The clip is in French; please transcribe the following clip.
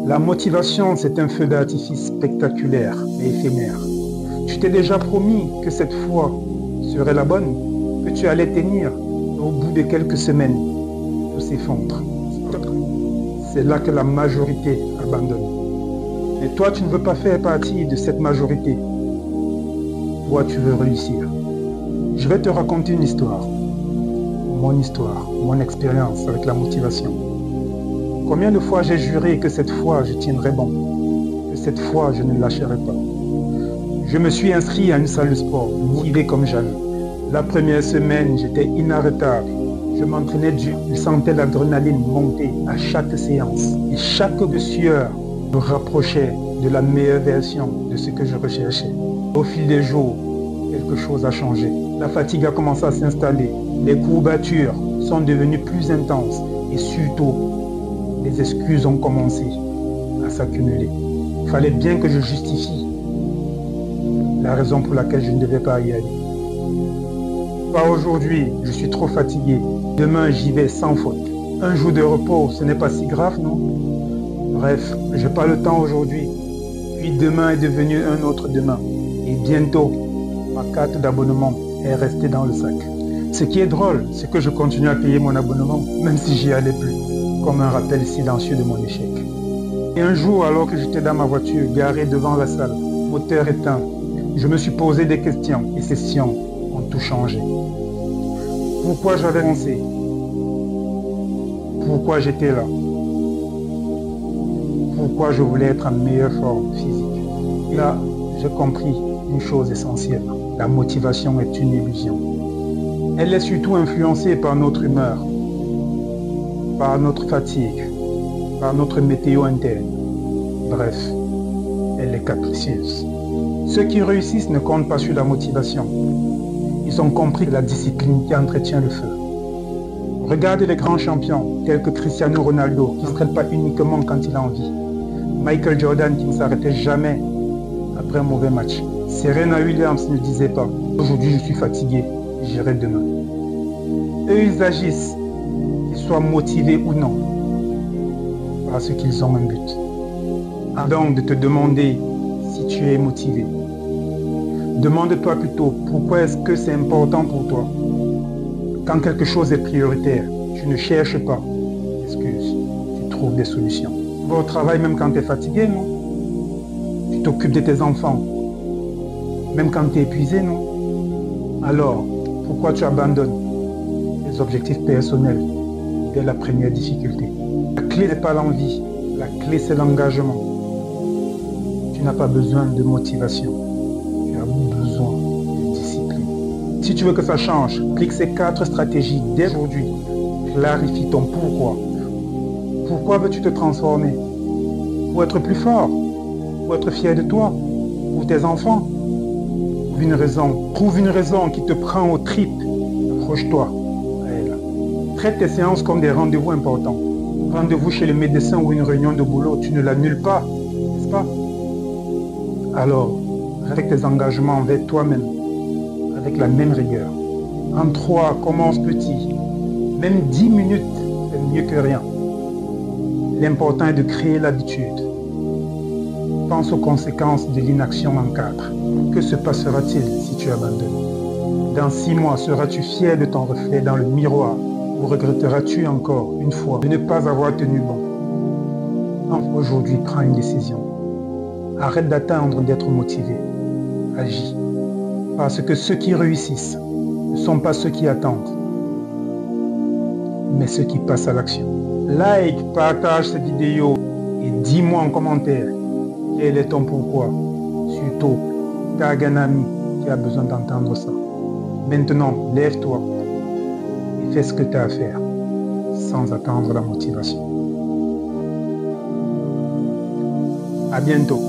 La motivation, c'est un feu d'artifice spectaculaire et éphémère. Tu t'es déjà promis que cette fois serait la bonne, que tu allais tenir. Au bout de quelques semaines, tout s'effondre. C'est là que la majorité abandonne. Et toi, tu ne veux pas faire partie de cette majorité. Toi, tu veux réussir. Je vais te raconter une histoire, mon expérience avec la motivation. Combien de fois j'ai juré que cette fois je tiendrais bon, que cette fois je ne lâcherai pas. Je me suis inscrit à une salle de sport, motivé comme jamais. La première semaine, j'étais inarrêtable. Je m'entraînais dur, je sentais l'adrénaline monter à chaque séance. Et chaque sueur me rapprochait de la meilleure version de ce que je recherchais. Au fil des jours, quelque chose a changé. La fatigue a commencé à s'installer. Les courbatures sont devenues plus intenses. Et surtout, les excuses ont commencé à s'accumuler. Il fallait bien que je justifie la raison pour laquelle je ne devais pas y aller. Pas aujourd'hui, je suis trop fatigué. Demain, j'y vais sans faute. Un jour de repos, ce n'est pas si grave, non? Bref, je n'ai pas le temps aujourd'hui. Puis demain est devenu un autre demain. Et bientôt, ma carte d'abonnement est restée dans le sac. Ce qui est drôle, c'est que je continue à payer mon abonnement, même si j'y allais plus, comme un rappel silencieux de mon échec. Et un jour, alors que j'étais dans ma voiture, garée devant la salle, moteur éteint, je me suis posé des questions, et ces questions ont tout changé. Pourquoi j'avais pensé? Pourquoi j'étais là? Pourquoi je voulais être en meilleure forme physique? Et là, j'ai compris une chose essentielle. La motivation est une illusion. Elle est surtout influencée par notre humeur, par notre fatigue, par notre météo interne. Bref, elle est capricieuse. Ceux qui réussissent ne comptent pas sur la motivation. Ils ont compris la discipline qui entretient le feu. Regardez les grands champions, tels que Cristiano Ronaldo, qui ne s'entraîne pas uniquement quand il a envie. Michael Jordan, qui ne s'arrêtait jamais après un mauvais match. Serena Williams ne disait pas « Aujourd'hui, je suis fatigué, j'irai demain ». Eux, ils agissent, qu'ils soient motivés ou non, parce qu'ils ont un but. Donc de te demander si tu es motivé. Demande-toi plutôt pourquoi est-ce que c'est important pour toi. Quand quelque chose est prioritaire, tu ne cherches pas d'excuses, tu trouves des solutions. Tu vas au travail même quand tu es fatigué, non? Tu t'occupes de tes enfants, même quand tu es épuisé, non? Alors, pourquoi tu abandonnes tes objectifs personnels dès la première difficulté? La clé n'est pas l'envie, la clé c'est l'engagement. Tu n'as pas besoin de motivation, tu as besoin de discipline. Si tu veux que ça change, applique ces 4 stratégies dès aujourd'hui. Clarifie ton pourquoi. Pourquoi veux-tu te transformer? Pour être plus fort? Pour être fier de toi? Pour tes enfants? Trouve une raison. Trouve une raison qui te prend aux tripes. Accroche-toi à elle. Traite tes séances comme des rendez-vous importants. Rendez-vous chez le médecin ou une réunion de boulot, tu ne l'annules pas, n'est-ce pas? Alors, avec tes engagements envers toi-même, avec la même rigueur. En 3, commence petit. Même 10 minutes, c'est mieux que rien. L'important est de créer l'habitude. Pense aux conséquences de l'inaction en 4. Que se passera-t-il si tu abandonnes? Dans 6 mois, seras-tu fier de ton reflet dans le miroir ou regretteras-tu encore une fois de ne pas avoir tenu bon? Aujourd'hui, prends une décision. Arrête d'attendre d'être motivé. Agis. Parce que ceux qui réussissent ne sont pas ceux qui attendent, mais ceux qui passent à l'action. Like, partage cette vidéo et dis-moi en commentaire quel est ton pourquoi. Surtout, tag un ami qui a besoin d'entendre ça. Maintenant, lève-toi et fais ce que tu as à faire sans attendre la motivation. À bientôt.